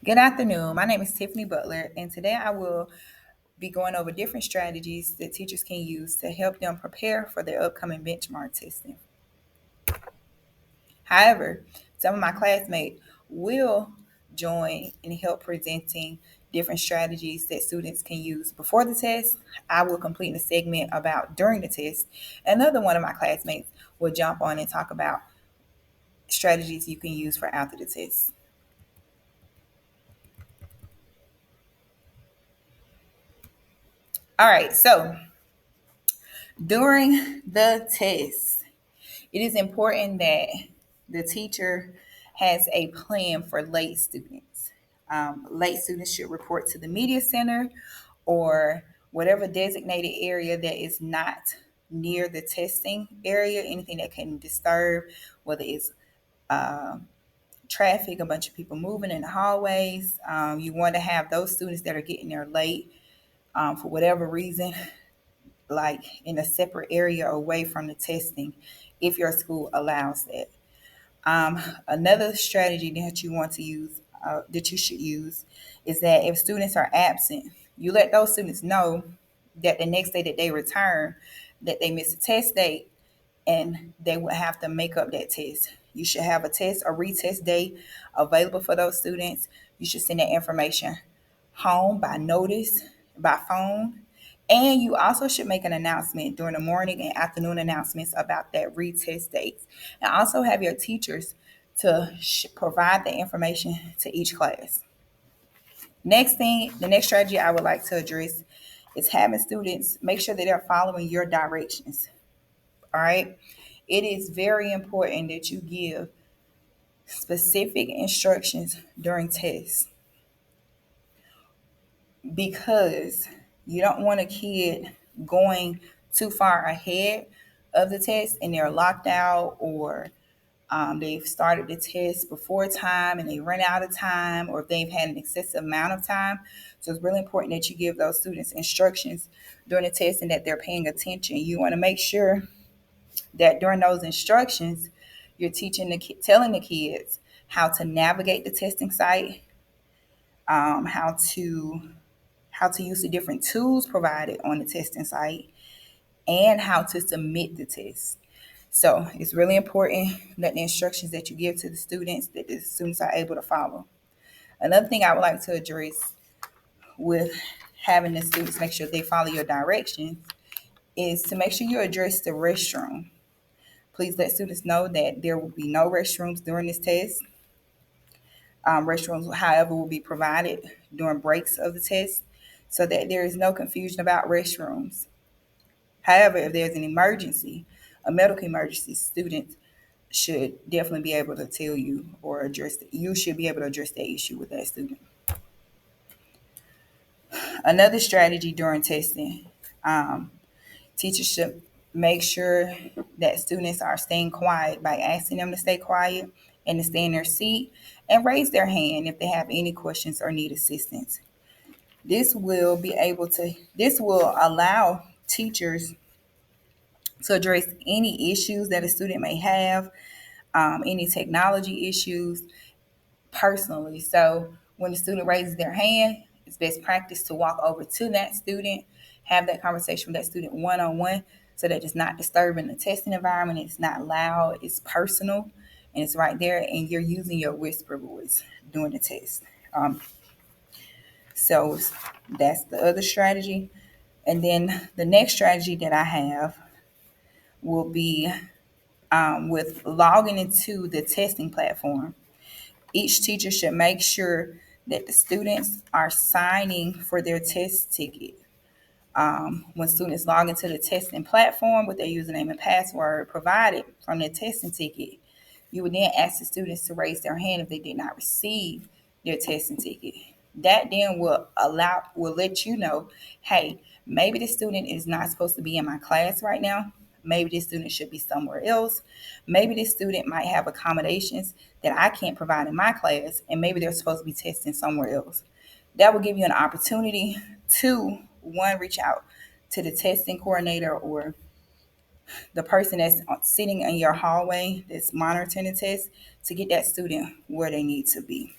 Good afternoon. My name is Tiffany Butler, and today I will be going over different strategies that teachers can use to help them prepare for their upcoming benchmark testing. However, some of my classmates will join and help presenting different strategies that students can use before the test. I will complete a segment about during the test. Another one of my classmates will jump on and talk about strategies you can use for after the test. All right, so during the test, it is important that the teacher has a plan for late students. Late students should report to the media center or whatever designated area that is not near the testing area, anything that can disturb, whether it's uh, traffic, a bunch of people moving in the hallways. You want to have those students that are getting there late for whatever reason, like in a separate area away from the testing, if your school allows that. Another strategy that you want to use, that you should use, is that if students are absent, you let those students know that the next day that they return, that they missed a test date and they would have to make up that test. You should have a test or retest day available for those students. You should send that information home by notice, by phone. And you also should make an announcement during the morning and afternoon announcements about that retest dates. And also have your teachers to provide the information to each class. The next strategy I would like to address is having students make sure that they're following your directions. All right. It is very important that you give specific instructions during tests because you don't want a kid going too far ahead of the test and they're locked out, or they've started the test before time and they run out of time, or if they've had an excessive amount of time. So it's really important that you give those students instructions during the test and that they're paying attention. You want to make sure that during those instructions, you're telling the kids how to navigate the testing site, how to use the different tools provided on the testing site, and how to submit the test. So it's really important that the instructions that you give to the students, that the students are able to follow. Another thing I would like to address with having the students make sure they follow your directions is to make sure you address the restroom. Please let students know that there will be no restrooms during this test. Restrooms, however, will be provided during breaks of the test so that there is no confusion about restrooms. However, if there's an emergency, a medical emergency, students should definitely be able to tell you or you should be able to address that issue with that student. Another strategy during testing, um, teachers should make sure that students are staying quiet by asking them to stay quiet and to stay in their seat and raise their hand if they have any questions or need assistance. This will allow teachers to address any issues that a student may have, any technology issues personally. So when the student raises their hand, it's best practice to walk over to that student, have that conversation with that student one on one, so that it's not disturbing the testing environment. It's not loud. It's personal, and it's right there. And you're using your whisper voice during the test. Um, so that's the other strategy. And then the next strategy that I have will be with logging into the testing platform. Each teacher should make sure that the students are signing for their test ticket. When students log into the testing platform with their username and password provided from their testing ticket, you would then ask the students to raise their hand if they did not receive their testing ticket. That then will let you know, hey, maybe the student is not supposed to be in my class right now. Maybe this student should be somewhere else. Maybe this student might have accommodations that I can't provide in my class, and maybe they're supposed to be testing somewhere else. That will give you an opportunity to, one, reach out to the testing coordinator or the person that's sitting in your hallway that's monitoring the test to get that student where they need to be.